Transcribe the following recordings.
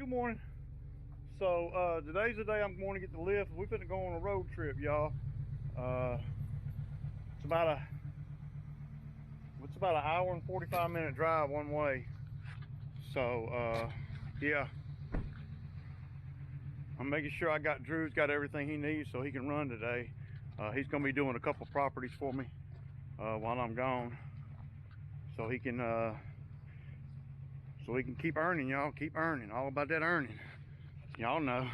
Good morning. So today's the day I'm going to get the lift. We're finna go on a road trip, y'all. It's about an hour and 45-minute drive one way. So yeah, I'm making sure Drew's got everything he needs so he can run today. He's gonna be doing a couple properties for me while I'm gone, so he can keep earning, y'all. Keep earning. All about that earning. Y'all know.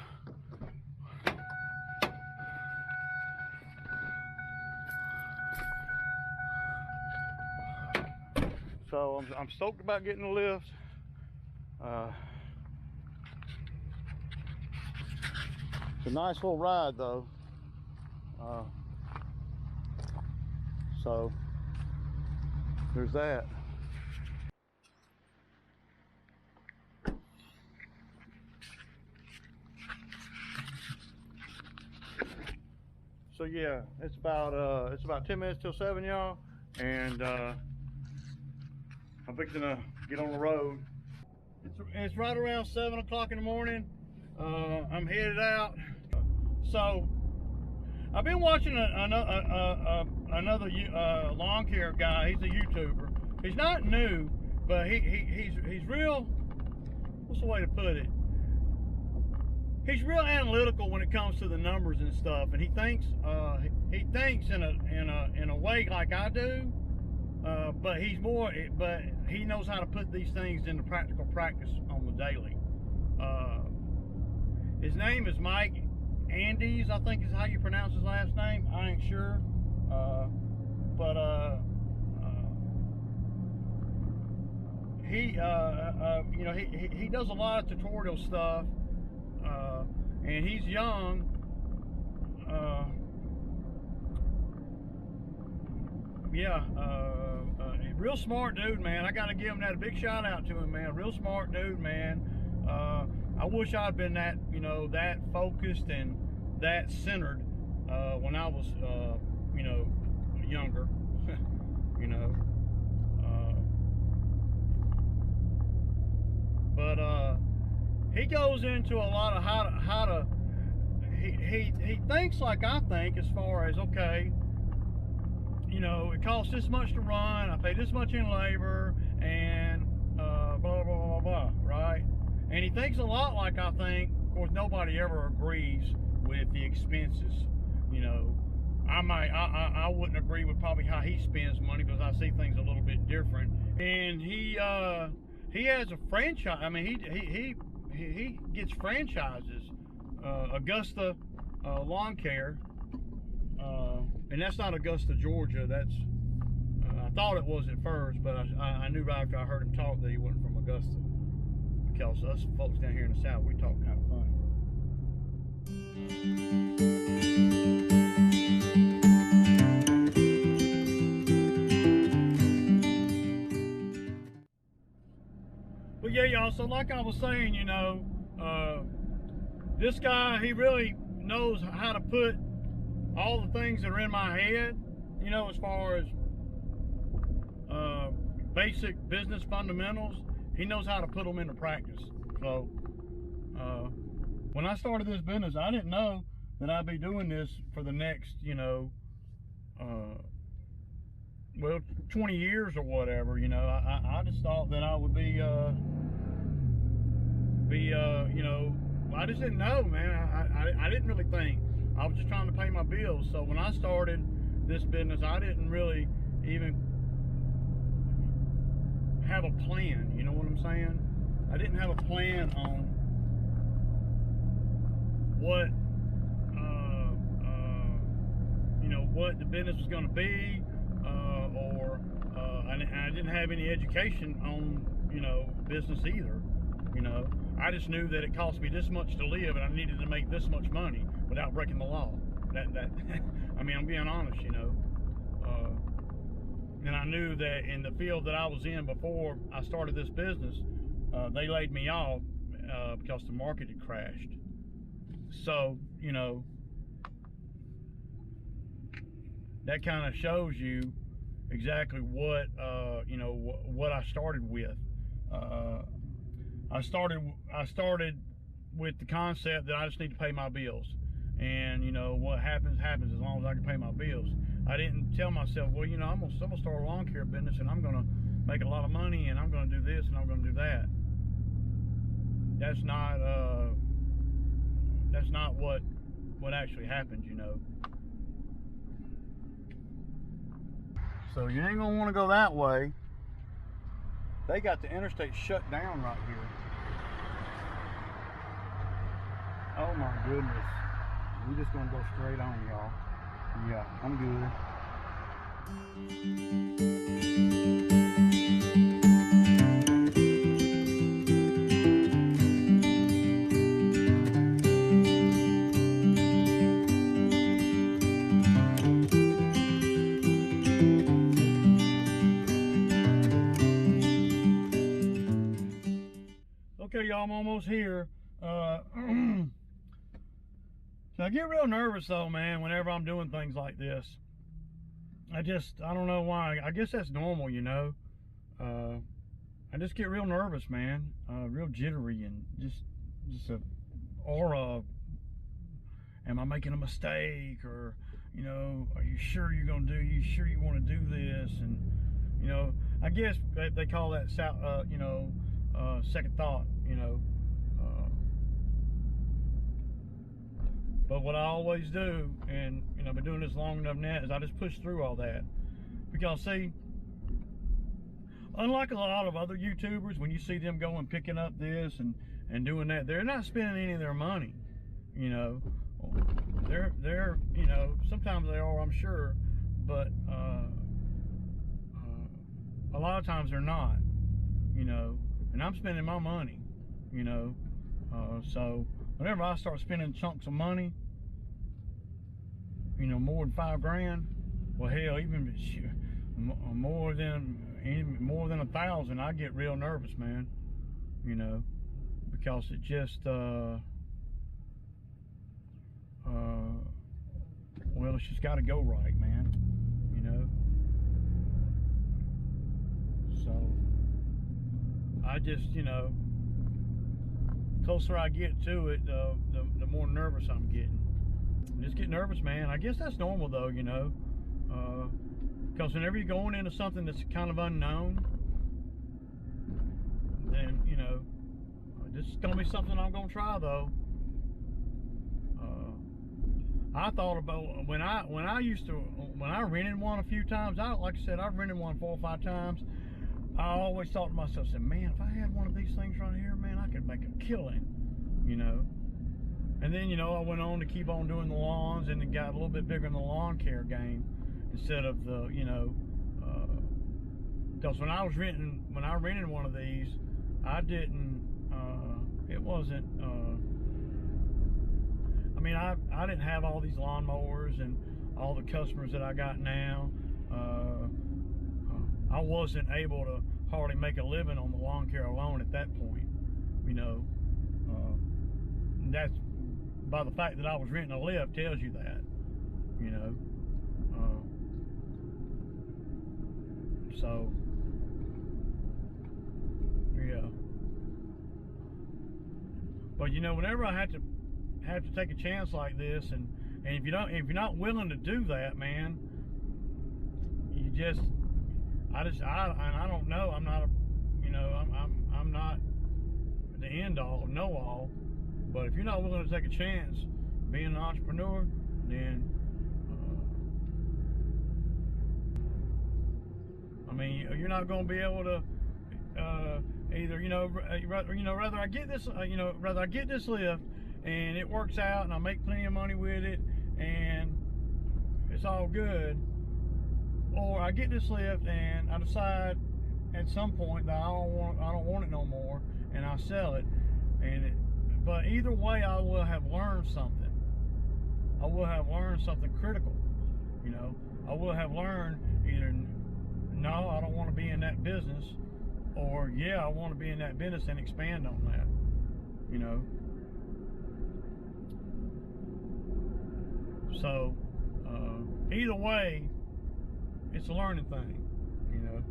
So I'm stoked about getting the lift. It's a nice little ride though. So there's that. So yeah, it's about 10 minutes till 7, y'all, and I'm fixing to get on the road. It's right around 7 o'clock in the morning. I'm headed out. So I've been watching another lawn care guy. He's a YouTuber. He's not new, but he's real. What's the way to put it? He's real analytical when it comes to the numbers and stuff, and he thinks in a way like I do, but he knows how to put these things into practical practice on the daily. His name is Mike Andes, I think is how you pronounce his last name. I ain't sure, but he does a lot of tutorial stuff. And he's young, real smart dude, man. I gotta give him that, a big shout out to him, man. Real smart dude, man. I wish I'd been that, that focused and that centered when I was, younger, but he goes into a lot of how to he thinks like I think, as far as, okay, it costs this much to run, I pay this much in labor, and blah blah blah blah, right? And he thinks a lot like I think. Of course, nobody ever agrees with the expenses. I wouldn't agree with probably how he spends money, because I see things a little bit different. And he has a franchise. I mean, he gets franchises, Augusta Lawn Care, and that's not Augusta, Georgia. That's I thought it was at first, but I knew right after I heard him talk that he wasn't from Augusta, because us folks down here in the South, we talk kind of funny. But yeah, y'all, so like I was saying, this guy, he really knows how to put all the things that are in my head, as far as basic business fundamentals. He knows how to put them into practice. So when I started this business, I didn't know that I'd be doing this for the next, 20 years or whatever. I just thought that I would be I just didn't know, man. I didn't really think. I was just trying to pay my bills. So when I started this business, I didn't really even have a plan. You know what I'm saying? I didn't have a plan on what what the business was going to be, or I didn't have any education on business either. I just knew that it cost me this much to live, and I needed to make this much money without breaking the law. That I mean, I'm being honest, and I knew that in the field that I was in before I started this business, they laid me off because the market had crashed. So, that kind of shows you exactly what, what I started with. I started with the concept that I just need to pay my bills, and you know what happens as long as I can pay my bills. I didn't tell myself, well, you know, I'm gonna start a lawn care business and I'm gonna make a lot of money and I'm gonna do this and I'm gonna do that. That's not what actually happens, you know. So you ain't gonna want to go that way. They got the interstate shut down right here. Oh my goodness. We just gonna go straight on, y'all. Yeah, I'm good. Okay, y'all, I'm almost here. So I get real nervous though, man, whenever I'm doing things like this. I don't know why. I guess that's normal, you know. I just get real nervous, man. Real jittery and just a aura. Am I making a mistake? Or, you know, are you sure you want to do this? And, you know, I guess they call that, you know, second thought, you know. But what I always do, and you know, I've been doing this long enough now, is I just push through all that. Because see, unlike a lot of other YouTubers, when you see them going picking up this and doing that, they're not spending any of their money. You know, they're you know, sometimes they are, I'm sure, but a lot of times they're not. You know, and I'm spending my money. You know, so whenever I start spending chunks of money, you know, more than $5 grand, well, hell, even more than 1,000, I get real nervous, man. You know, because it just, well, it's just got to go right, man. You know, so I just, you know, closer I get to it, the more nervous I'm getting. I just get nervous, man. I guess that's normal though, you know, because whenever you're going into something that's kind of unknown, then, you know, this is gonna be something I'm gonna try though. I thought about when I rented one a few times. Like I said, I've rented one 4 or 5 times. I always thought to myself, said, man, if I had one of these things right here, man, I could make a killing, you know. And then, you know, I went on to keep on doing the lawns, and it got a little bit bigger in the lawn care game instead of the, you know, because when I rented one of these, I didn't, it wasn't, I mean, I didn't have all these lawnmowers and all the customers that I got now. I wasn't able to hardly make a living on the lawn care alone at that point, you know. That's by the fact that I was renting a lift tells you that, you know. So yeah. But you know, whenever I have to take a chance like this, and if you're not willing to do that, man, you just I don't know. I'm not a, you know, I'm not the end all, know all. But if you're not willing to take a chance being an entrepreneur, then I mean, you're not going to be able to either, you know, rather I get this, rather I get this lift and it works out and I make plenty of money with it and it's all good. Or I get this lift and I decide at some point that I don't want it no more, and I sell it. But either way, I will have learned something. I will have learned something critical. You know, I will have learned either no, I don't want to be in that business, or yeah, I want to be in that business and expand on that. You know. So either way, it's a learning thing, you know.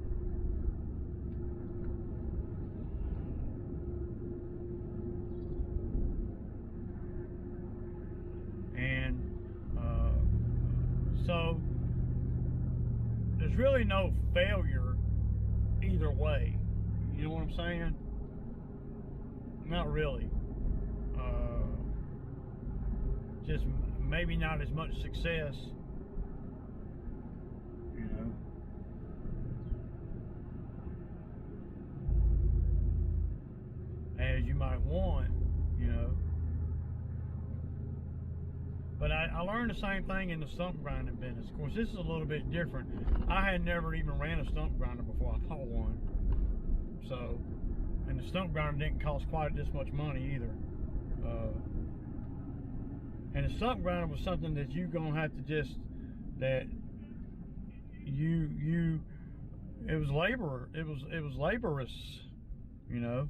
really no failure either way. You know what I'm saying? Not really. Just maybe not as much success, you know. As you might want, you know. But I learned the same thing in the stump grinding business. Of course, this is a little bit different. I had never even ran a stump grinder before I bought one. So, and the stump grinder didn't cost quite this much money either. And the stump grinder was something that you're gonna have to just, it was laborious, you know.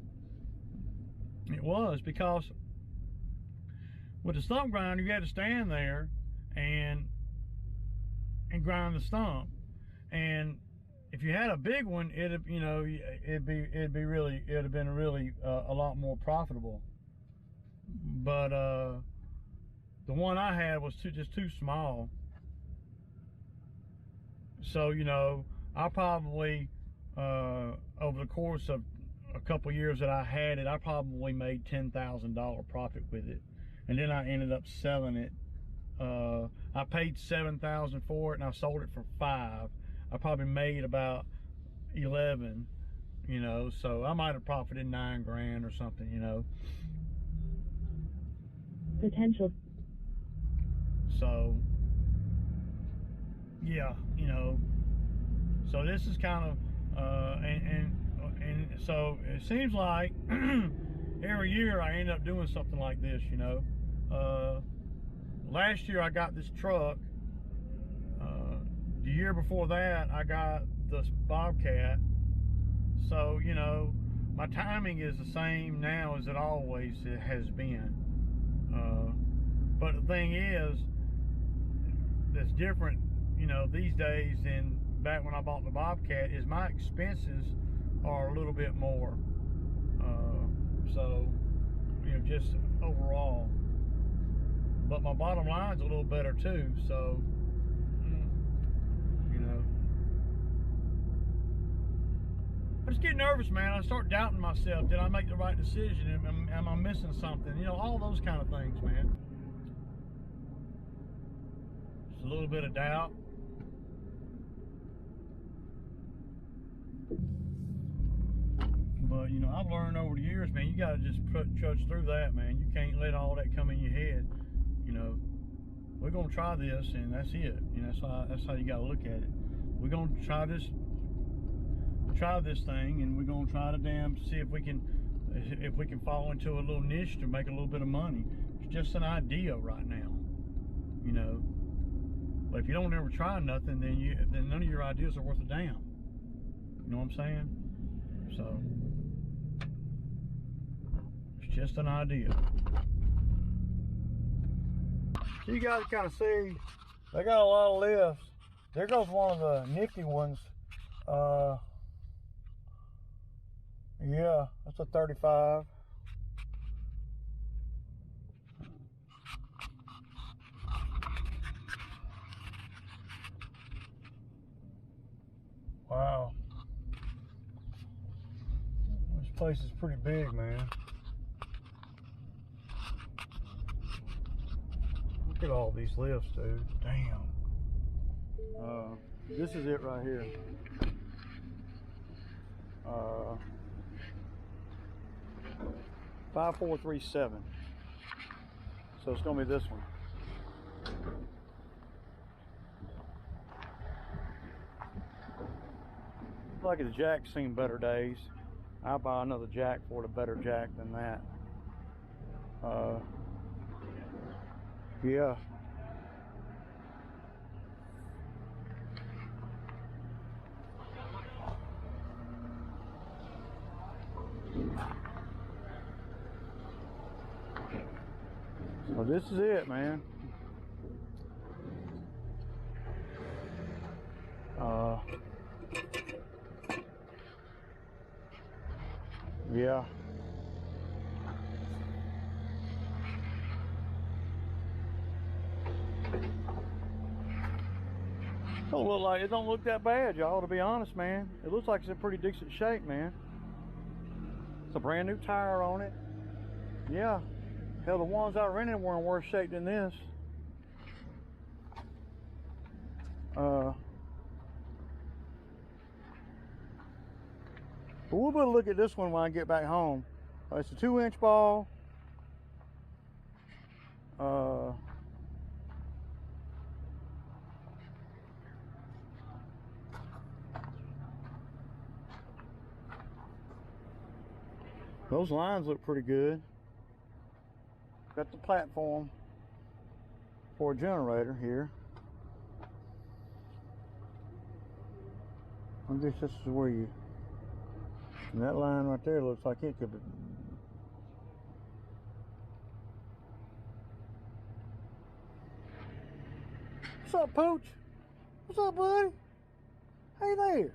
It was, because with the stump grinder you had to stand there and grind the stump, and if you had a big one, it'd have been really a lot more profitable. But the one I had was just too small. So, you know, I probably over the course of a couple years that I had it, I probably made $10,000 profit with it, and then I ended up selling it. I paid $7,000 for it, and I sold it for $5,000. I probably made about 11, you know, so I might have profited $9,000 or something, you know. Potential. So yeah, you know, so this is kind of and so it seems like every year I end up doing something like this, you know. Last year I got this truck. The year before that I got this Bobcat. So, you know, my timing is the same now as it always has been. But the thing is, that's different, you know, these days than back when I bought the Bobcat, is my expenses are a little bit more. So, you know, just overall. But my bottom line's a little better too, so, you know. I just get nervous, man. I start doubting myself. Did I make the right decision? Am I missing something? You know, all those kind of things, man. Just a little bit of doubt. But, you know, I've learned over the years, man, you got to just trudge through that, man. You can't let all that come in your head. You know, we're going to try this, and that's it. You know, that's how you got to look at it. We're going to try this thing, and we're going to try to see if we can fall into a little niche to make a little bit of money. It's just an idea right now, you know. But if you don't ever try nothing, then none of your ideas are worth a damn. You know what I'm saying? So it's just an idea. So you guys kind of see, they got a lot of lifts. There goes one of the nifty ones. Yeah, that's a 35. Wow. This place is pretty big, man. Look at all these lifts, dude. Damn. This is it right here. 5437. So it's gonna be this one. Like the jack's seen better days. I'll buy another jack for it, a better jack than that. Yeah. So this is it, man. Yeah. It don't look that bad, y'all, to be honest, man. It looks like it's in pretty decent shape, man. It's a brand new tire on it. Yeah. Hell, the ones I rented were in worse shape than this. But we'll better look at this one when I get back home. It's a 2-inch ball. Those lines look pretty good. Got the platform for a generator here. I guess this is where you, and that line right there looks like it could be. What's up, Pooch? What's up, buddy? Hey there.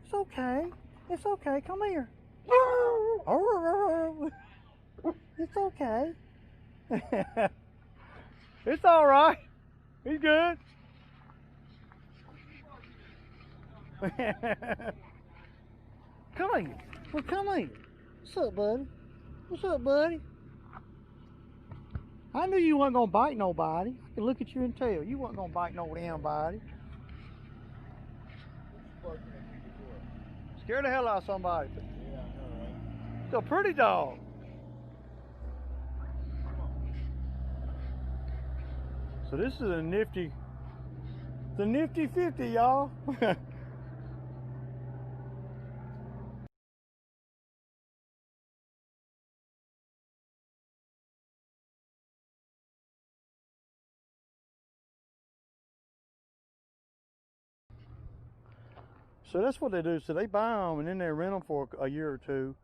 It's okay. It's okay. Come here. It's okay. It's all right. He's good. Come here. Well, come here. What's up, buddy? What's up, buddy? I knew you wasn't gonna bite nobody. I could look at you and tell you wasn't gonna bite no damn body. Scared the hell out of somebody. Yeah, I know, right? It's a pretty dog. So this is a nifty, the nifty 50, y'all. So that's what they do. So they buy them and then they rent them for a year or two,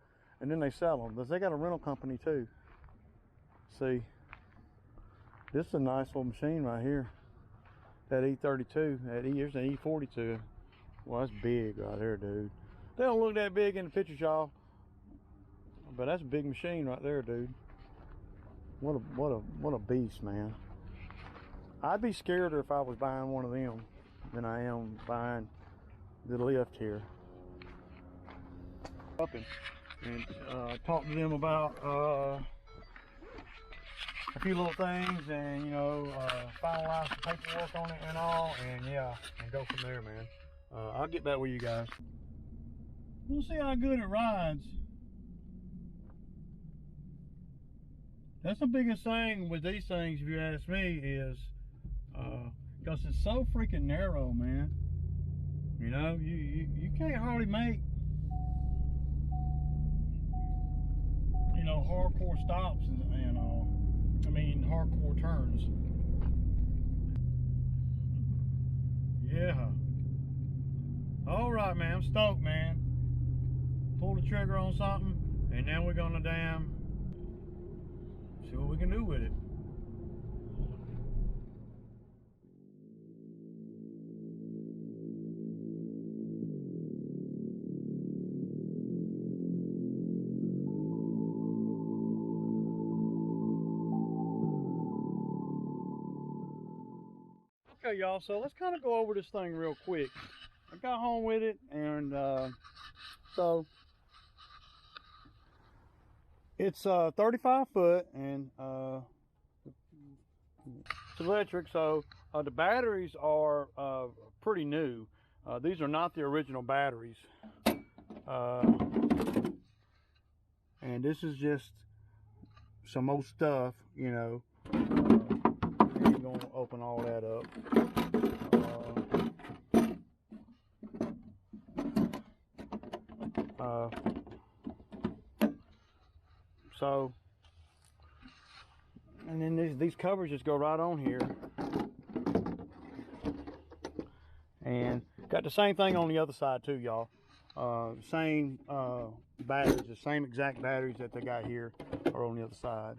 and then they sell them. But they got a rental company too. See, this is a nice little machine right here. That E32, here's an E42. Well, that's big right there, dude. They don't look that big in the pictures, y'all. But that's a big machine right there, dude. What a beast, man. I'd be scared if I was buying one of them than I am buying the lift here. Up and talk to them about a few little things, and you know, finalize the paperwork on it and all, and yeah, and go from there, man. I'll get back with you guys. We'll see how good it rides. That's the biggest thing with these things, if you ask me, is because it's so freaking narrow, man. You know, you can't hardly make, you know, hardcore stops and I mean hardcore turns. Yeah. All right, man. I'm stoked, man. Pull the trigger on something, and then we're gonna see what we can do with it. Okay, y'all, so let's kind of go over this thing real quick. I got home with it, and so it's 35 foot, and it's electric, so the batteries are pretty new. These are not the original batteries, and this is just some old stuff, you know. I'm gonna open all that up. So, and then these covers just go right on here, and got the same thing on the other side too, y'all. Same batteries, the same exact batteries that they got here are on the other side.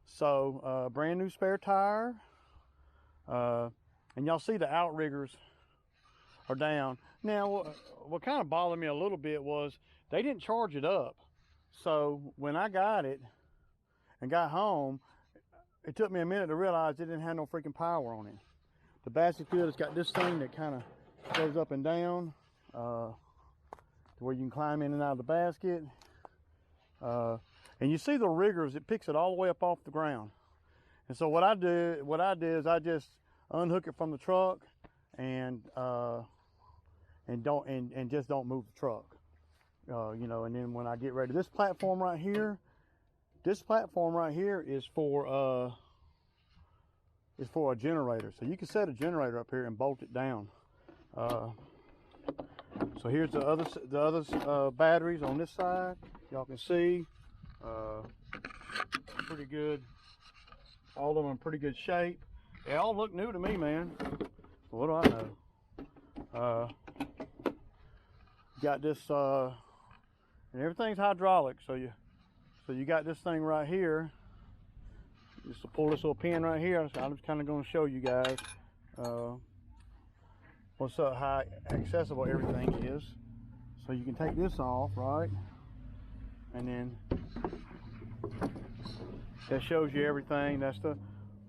So brand new spare tire, and y'all see the outriggers are down. Now what kind of bothered me a little bit was they didn't charge it up. So when I got it and got home, it took me a minute to realize it didn't have no freaking power on it. the basket field, it's got this thing that kind of goes up and down to where you can climb in and out of the basket. And you see the riggers, it picks it all the way up off the ground. And so what I did is I just unhook it from the truck and just don't move the truck. You know, and then when I get ready, this platform right here is for a generator. So you can set a generator up here and bolt it down. So here's the other batteries on this side. Y'all can see, pretty good. All of them in pretty good shape. They all look new to me, man. What do I know? Got this, and everything's hydraulic. So you got this thing right here. Just to pull this little pin right here. So I'm just kind of going to show you guys how accessible everything is. So you can take this off, right? And then that shows you everything. That's the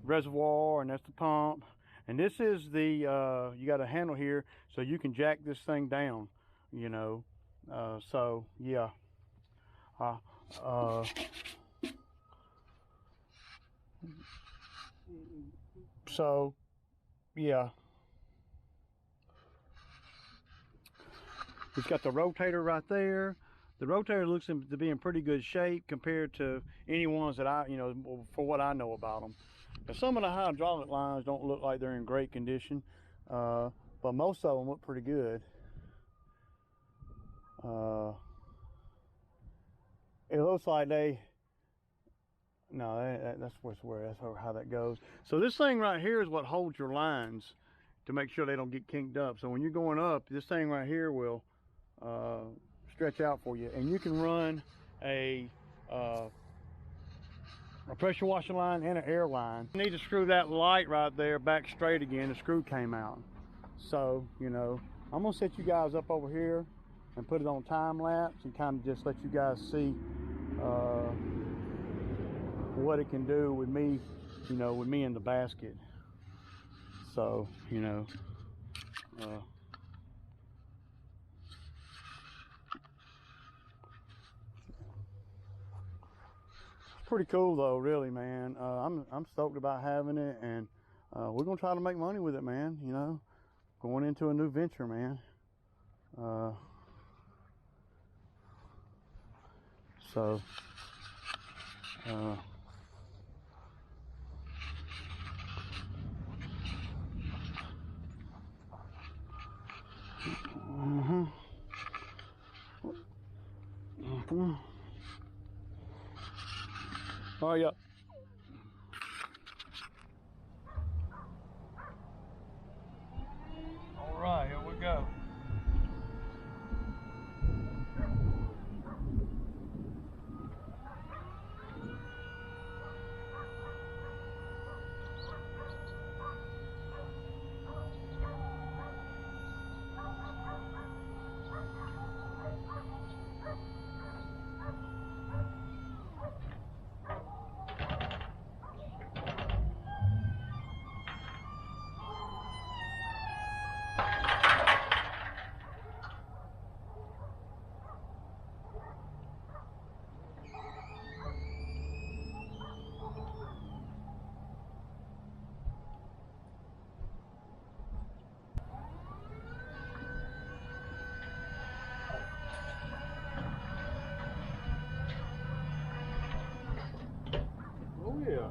reservoir and that's the pump. And this is the, you got a handle here so you can jack this thing down, you know. So yeah. So yeah. It's got the rotator right there. The rotator looks to be in pretty good shape compared to any ones that I, you know, for what I know about them. Now, some of the hydraulic lines don't look like they're in great condition, but most of them look pretty good. It looks like that's how that goes. So this thing right here is what holds your lines to make sure they don't get kinked up. So when you're going up, this thing right here will stretch out for you, and you can run a pressure washer line and an air line. You need to screw that light right there back straight again. The screw came out. So, you know, I'm gonna set you guys up over here and put it on time lapse and kind of just let you guys see what it can do with me, you know, with me in the basket. So, you know, pretty cool though, really, man. I'm stoked about having it, and we're gonna try to make money with it, man. You know, going into a new venture, man. Oh yeah. All right, here we go. Oh yeah.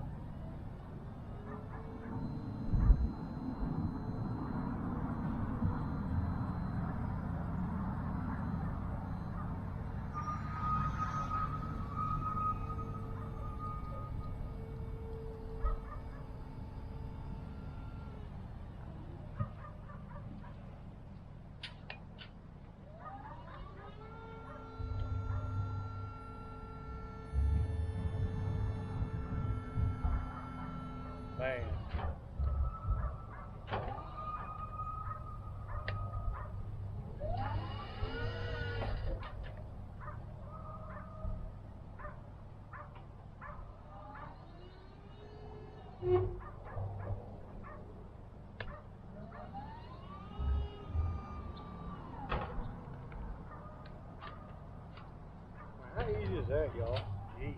Man. that, y'all. Jeez.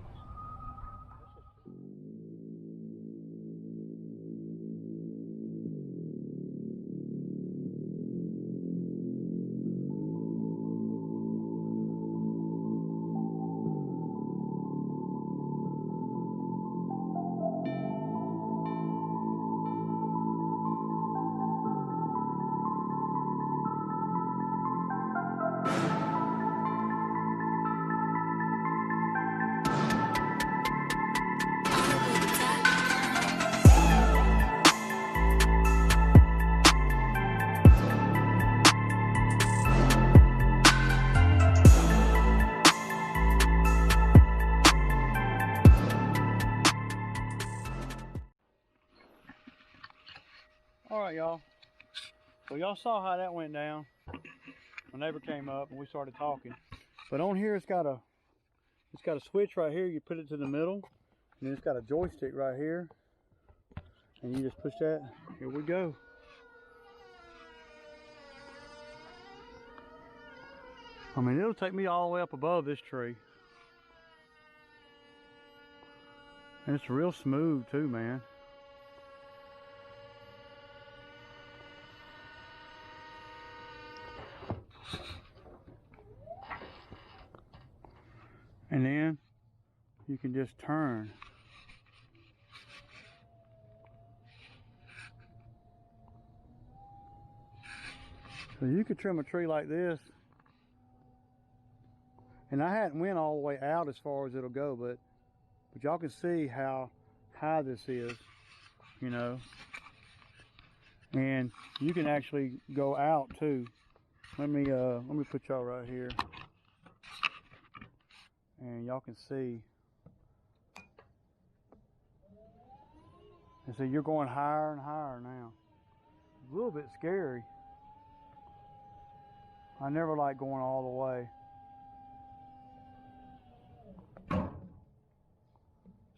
All right, y'all. So y'all saw how that went down. My neighbor came up and we started talking. But on here it's got a switch right here. You put it to the middle, and then it's got a joystick right here. And you just push that. Here we go. I mean, it'll take me all the way up above this tree. And it's real smooth too, man. And then you can just turn. So you could trim a tree like this. And I hadn't went all the way out as far as it'll go, but y'all can see how high this is, you know. And you can actually go out too. Let me put y'all right here. And y'all can see. And so you're going higher and higher now. A little bit scary. I never like going all the way.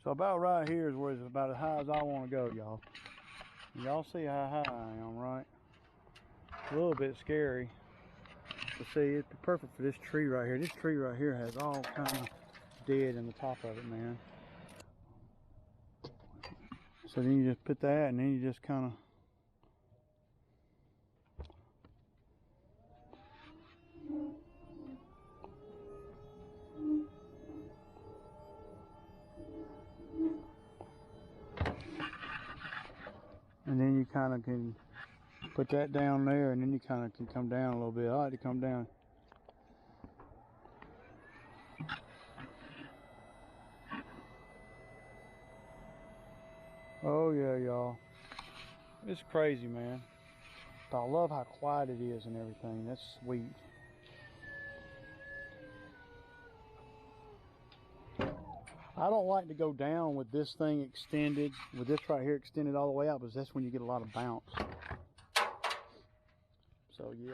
So about right here is where it's about as high as I want to go, y'all. Y'all see how high I am, right? A little bit scary. But see, it'd be perfect for this tree right here. This tree right here has all kinds of dead in the top of it, man. So then you just put that, and then you just kind of can put that down there, and then you kind of can come down a little bit. I like to come down. Oh yeah, y'all. It's crazy, man. But I love how quiet it is and everything. That's sweet. I don't like to go down with this thing extended, with this right here extended all the way out, because that's when you get a lot of bounce. So yeah.